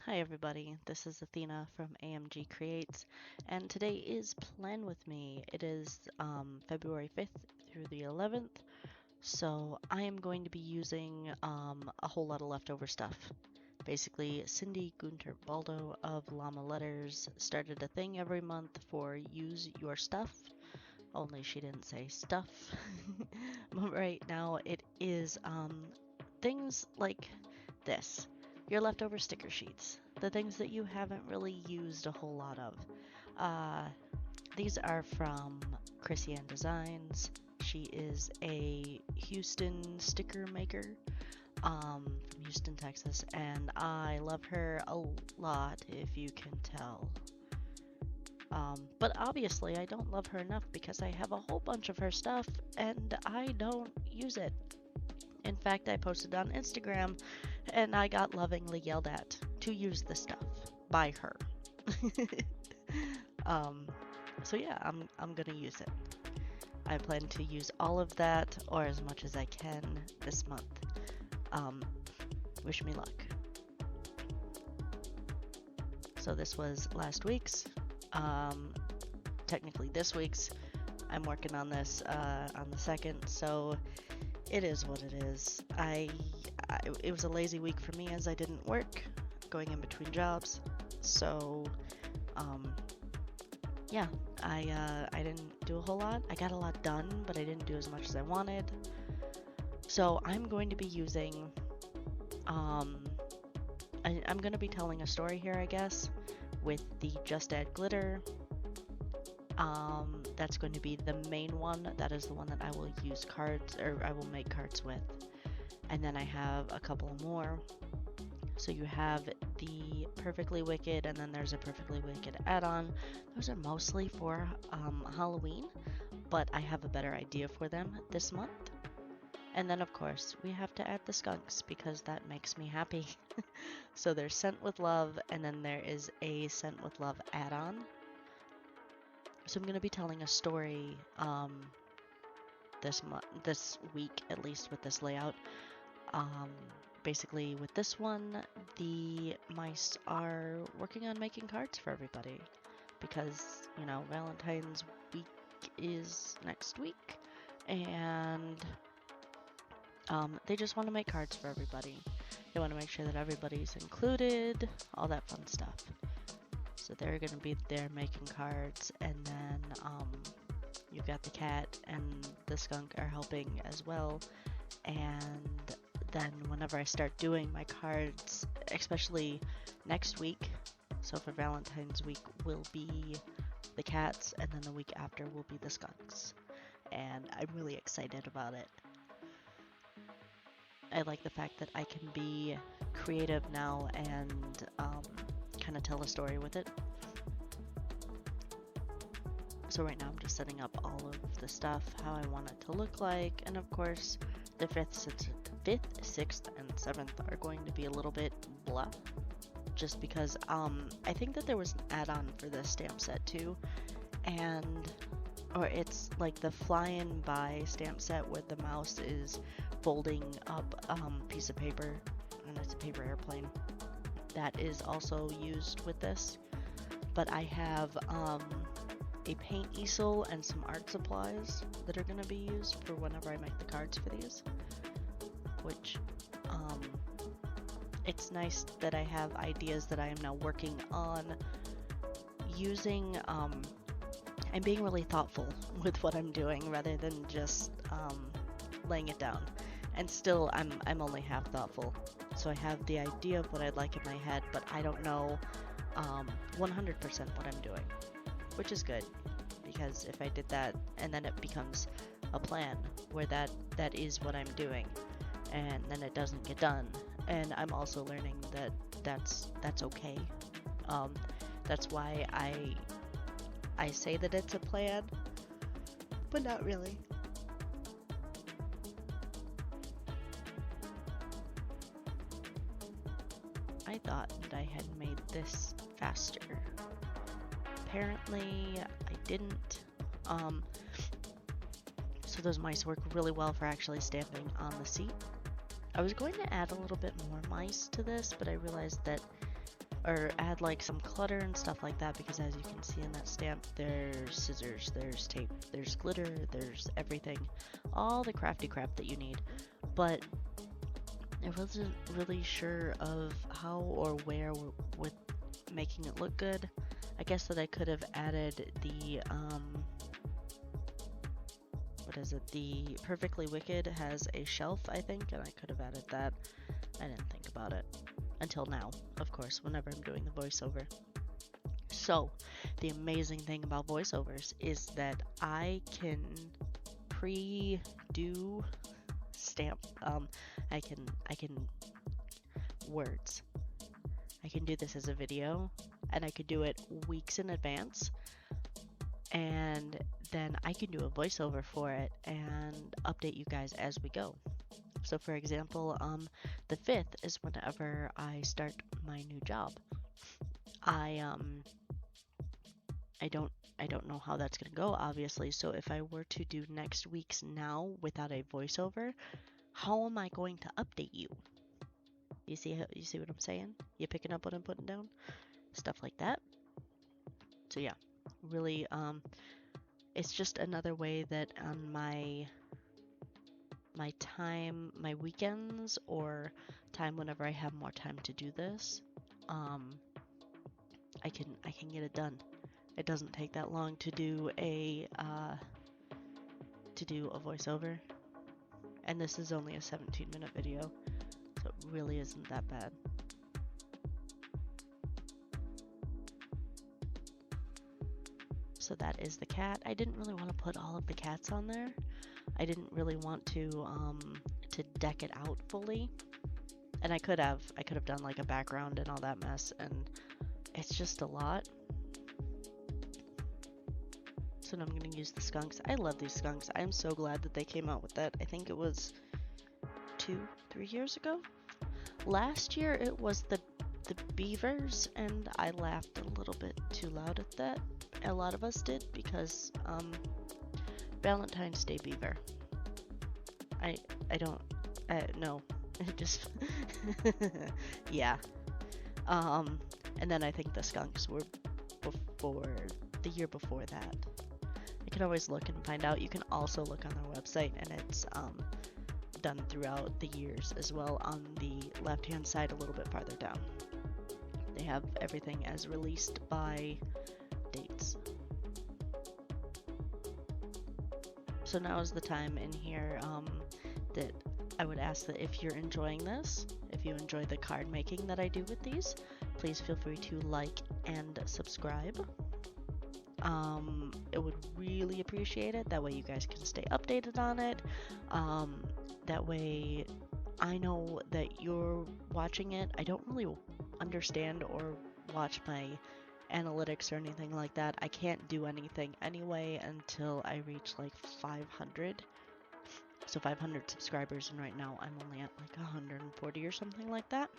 Hi everybody, this is Athena from AMG Creates, and today is Plan With Me. It is February 5th through the 11th, so I am going to be using a whole lot of leftover stuff. Basically, Cindy Gunter Baldo of Llama Letters started a thing every month for Use Your Stuff, only she didn't say stuff. But right now it is things like this. Your leftover sticker sheets, the things that you haven't really used a whole lot of. Uh, these are from KrissyAnne Designs. She is a Houston sticker maker from Houston, Texas, and I love her a lot, if you can tell. But obviously, I don't love her enough because I have a whole bunch of her stuff and I don't use it. In fact, I posted on Instagram and I got lovingly yelled at to use the stuff by her. um, so yeah, I'm gonna use it. I plan to use all of that or as much as I can this month. Um, wish me luck. So this was last week's. Technically this week's. I'm working on this on the 2nd, so it is what it is. It was a lazy week for me as I didn't work, going in between jobs. So, yeah, I didn't do a whole lot. I got a lot done, but I didn't do as much as I wanted. So I'm going to be using, I'm going to be telling a story here, I guess, with the Just Add Glitter. That's going to be the main one. That is the one that I will use cards, or I will make cards with. And then I have a couple more. So you have the Purrfictly Wicked, and then there's a Purrfictly Wicked add-on. Those are mostly for Halloween, but I have a better idea for them this month. And then of course we have to add the skunks because that makes me happy. So there's Scent with Love, and then there is a Scent with Love add-on. So I'm going to be telling a story this week, at least with this layout. Basically with this one, the mice are working on making cards for everybody because, you know, Valentine's week is next week, and they just want to make cards for everybody. They want to make sure that everybody's included, all that fun stuff. So they're going to be there making cards, and then you've got the cat and the skunk are helping as well. And then whenever I start doing my cards, especially next week, so for Valentine's week will be the cats, and then the week after will be the skunks. And I'm really excited about it. I like the fact that I can be creative now and kind of tell a story with it. So right now I'm just setting up all of the stuff, how I want it to look like, and of course the 5th, 6th, and 7th are going to be a little bit blah, just because I think that there was an add-on for this stamp set too, or it's like the flying by stamp set where the mouse is folding up piece of paper, and it's a paper airplane. That is also used with this, but I have a paint easel and some art supplies that are going to be used for whenever I make the cards for these, which it's nice that I have ideas that I am now working on using. I'm being really thoughtful with what I'm doing rather than just laying it down, and still I'm only half thoughtful. So I have the idea of what I'd like in my head, but I don't know 100% what I'm doing, which is good, because if I did that and then it becomes a plan where that is what I'm doing, and then it doesn't get done, and I'm also learning that that's okay. That's why I say that it's a plan, but not really. I thought that I had made this faster. Apparently I didn't. So those mice work really well for actually stamping on the seat. I was going to add a little bit more mice to this, but I realized that or add like some clutter and stuff like that, because as you can see in that stamp, there's scissors, there's tape, there's glitter, there's everything, all the crafty crap that you need. But I wasn't really sure of how or where with making it look good. I guess that I could have added the what is it? The Purrfictly Wicked has a shelf, I think, and I could have added that. I didn't think about it until now, of course, whenever I'm doing the voiceover. So, the amazing thing about voiceovers is that I can pre-do stamp. I can words. I can do this as a video, and I could do it weeks in advance, and then I can do a voiceover for it and update you guys as we go. So for example, the 5th is whenever I start my new job. I don't know how that's gonna go, obviously. So if I were to do next week's now without a voiceover, how am I going to update you? You see what I'm saying? You picking up what I'm putting down? Stuff like that. So yeah, really, it's just another way that on my time, my weekends, or time whenever I have more time to do this, I can get it done. It doesn't take that long to do a voiceover, and this is only a 17-minute video, so it really isn't that bad. So that is the cat. I didn't really want to put all of the cats on there. I didn't really want to deck it out fully, and I could have done like a background and all that mess, and it's just a lot. So now I'm gonna use the skunks. I love these skunks. I'm so glad that they came out with that. I think it was 2-3 years ago. Last year it was the beavers, and I laughed a little bit too loud at that. A lot of us did, because Valentine's Day beaver. I don't no, it just yeah. And then I think the skunks were before the year before that. I can always look and find out. You can also look on their website, and it's done throughout the years as well. On the left hand side, a little bit farther down, they have everything as released by dates. So now is the time in here that I would ask that if you're enjoying this, if you enjoy the card making that I do with these, please feel free to like and subscribe. It would really appreciate it. That way you guys can stay updated on it. That way I know that you're watching it. I don't really understand or watch my analytics or anything like that. I can't do anything anyway until I reach like 500. So 500 subscribers, and right now I'm only at like 140 or something like that.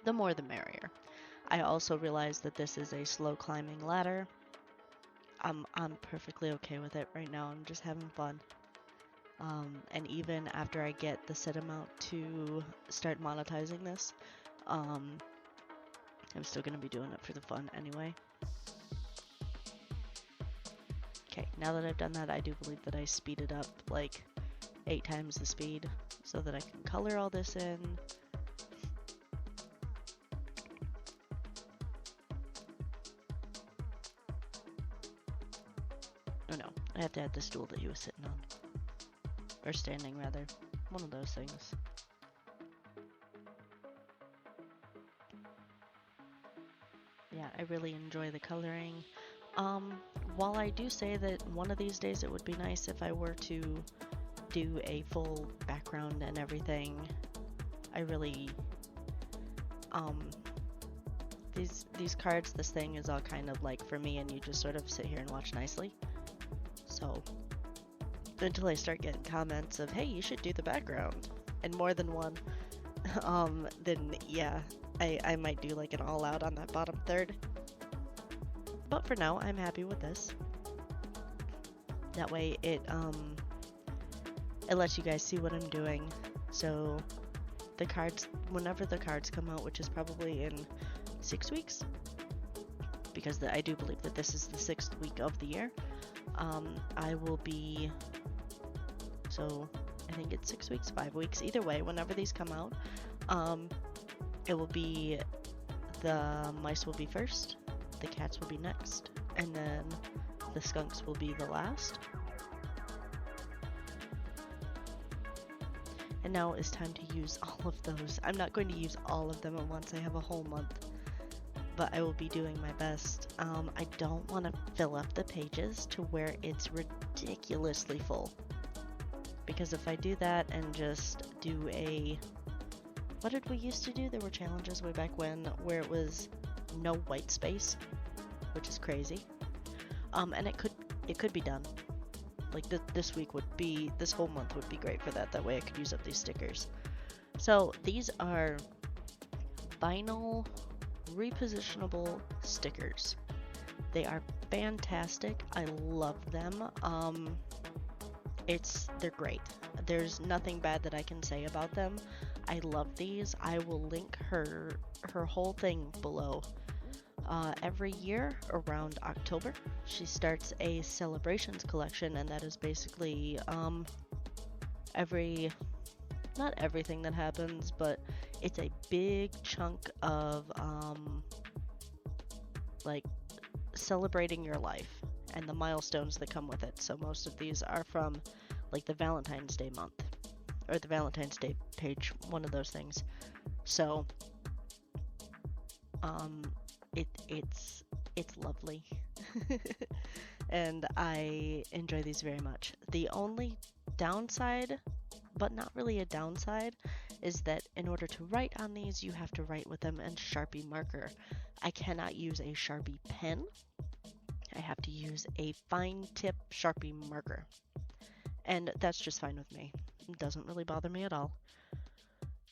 The more the merrier. I also realize that this is a slow climbing ladder. I'm perfectly okay with it right now. I'm just having fun. And even after I get the set amount to start monetizing this, I'm still going to be doing it for the fun anyway. Okay, now that I've done that, I do believe that I speeded up like 8 times the speed so that I can color all this in. Oh no, I have to add the stool that he was sitting on. Or standing, rather. One of those things. Yeah, I really enjoy the coloring. While I do say that one of these days it would be nice if I were to do a full background and everything, I really, these cards, this thing is all kind of like for me, and you just sort of sit here and watch nicely. So, until I start getting comments of, hey, you should do the background, and more than one, then yeah, I might do like an all out on that bottom third. But for now, I'm happy with this. That way it lets you guys see what I'm doing. So the cards, whenever the cards come out, which is probably in 6 weeks, because I do believe that this is the 6th week of the year, I will be, so I think it's 6 weeks, 5 weeks, either way, whenever these come out, it will be, the mice will be first, the cats will be next, and then the skunks will be the last. And now it's time to use all of those. I'm not going to use all of them at once, I have a whole month, but I will be doing my best. I don't want to fill up the pages to where it's ridiculously full, because if I do that and just do a, what did we used to do? There were challenges way back when where it was no white space, which is crazy. And it could be done. Like this week would be, this whole month would be great for that. That way I could use up these stickers. So these are vinyl repositionable stickers. They are fantastic. I love them. They're great. There's nothing bad that I can say about them. I love these. I will link her whole thing below. Every year around October, she starts a celebrations collection, and that is basically not everything that happens, but it's a big chunk of like celebrating your life and the milestones that come with it. So most of these are from like the Valentine's Day month or the Valentine's Day page, one of those things. So it's lovely. And I enjoy these very much. The only downside, but not really a downside, is that in order to write on these, you have to write with them in Sharpie marker. I cannot use a Sharpie pen. I have to use a fine tip Sharpie marker. And that's just fine with me. It doesn't really bother me at all.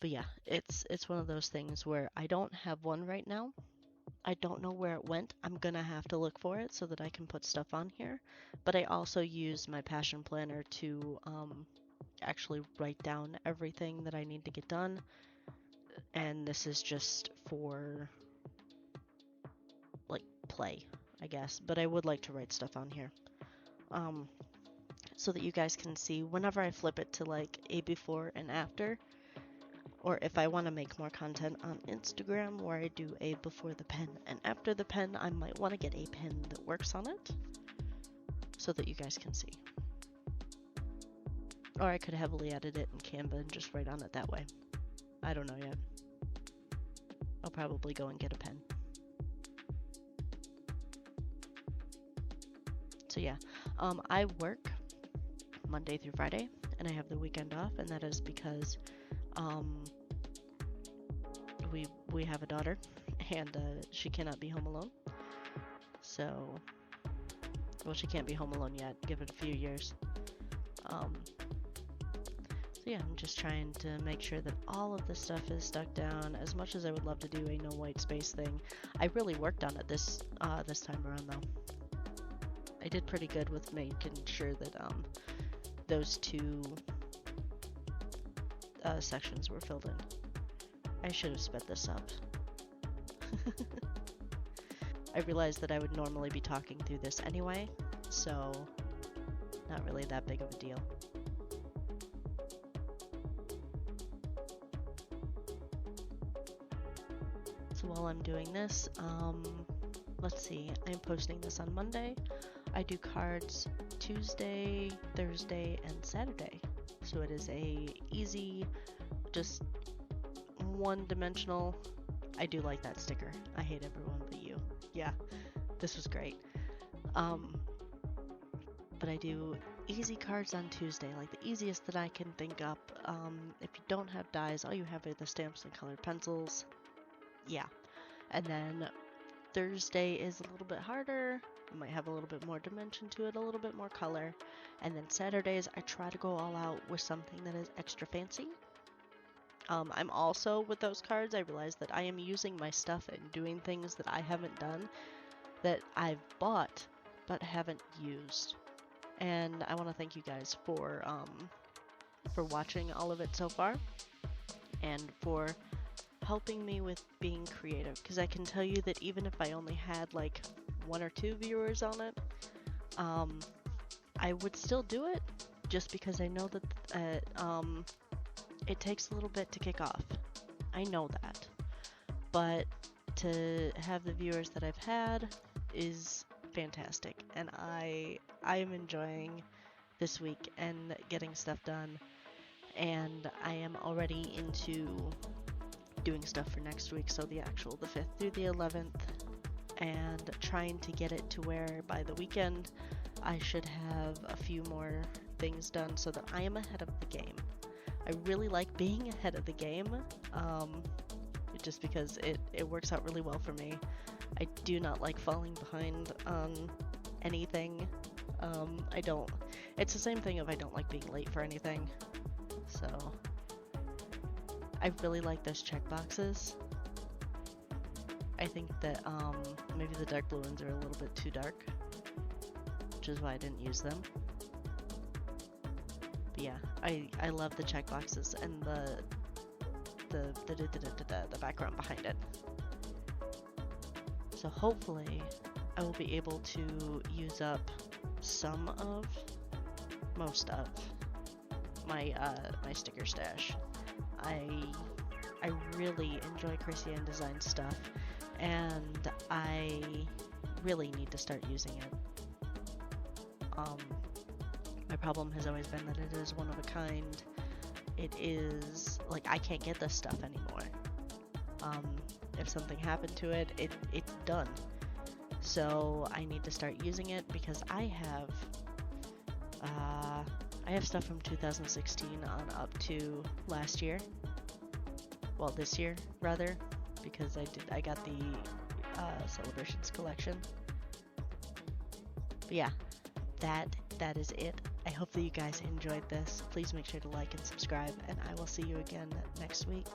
But yeah, it's one of those things where I don't have one right now. I don't know where it went. I'm gonna have to look for it so that I can put stuff on here. But I also use my passion planner to actually write down everything that I need to get done. And this is just for like play, I guess. But I would like to write stuff on here. So that you guys can see whenever I flip it to like a before and after. Or if I want to make more content on Instagram where I do a before the pen and after the pen, I might want to get a pen that works on it so that you guys can see. Or I could heavily edit it in Canva and just write on it that way. I don't know yet. I'll probably go and get a pen. So yeah, I work Monday through Friday and I have the weekend off, and that is because we have a daughter, and she cannot be home alone. So, well, she can't be home alone yet. Give it a few years. So yeah, I'm just trying to make sure that all of this stuff is stuck down. As much as I would love to do a no white space thing, I really worked on it this time around though. I did pretty good with making sure that those two sections were filled in. I should have sped this up. I realized that I would normally be talking through this anyway, so not really that big of a deal. So while I'm doing this, let's see, I'm posting this on Monday. I do cards Tuesday, Thursday, and Saturday. So it is a easy, just one-dimensional. I do like that sticker. I hate everyone but you. Yeah, this was great. But I do easy cards on Tuesday, like the easiest that I can think up. If you don't have dies, all you have are the stamps and colored pencils. Yeah. And then Thursday is a little bit harder. I might have a little bit more dimension to it, a little bit more color. And then Saturdays, I try to go all out with something that is extra fancy. I'm also, with those cards, I realize that I am using my stuff and doing things that I haven't done, that I've bought, but haven't used. And I want to thank you guys for watching all of it so far. and for helping me with being creative, because I can tell you that even if I only had like 1 or 2 viewers on it, I would still do it just because I know that it takes a little bit to kick off. I know that. But to have the viewers that I've had is fantastic, and I am enjoying this week and getting stuff done, and I am already into doing stuff for next week, so the 5th through the 11th, and trying to get it to where by the weekend I should have a few more things done so that I am ahead of the game. I really like being ahead of the game, just because it works out really well for me. I do not like falling behind on anything. It's the same thing if I don't like being late for anything. So I really like those checkboxes. I think that maybe the dark blue ones are a little bit too dark, which is why I didn't use them. But yeah, I love the checkboxes and the background behind it. So hopefully I will be able to use up most of my my sticker stash. I really enjoy KrissyAnne Designs stuff, and I really need to start using it. My problem has always been that it is one of a kind. It is like I can't get this stuff anymore. If something happened to it, it's done. So I need to start using it because I have stuff from 2016 on up to last year. Well, this year rather, because I got the Celebrations collection. But yeah, that is it. I hope that you guys enjoyed this. Please make sure to like and subscribe, and I will see you again next week.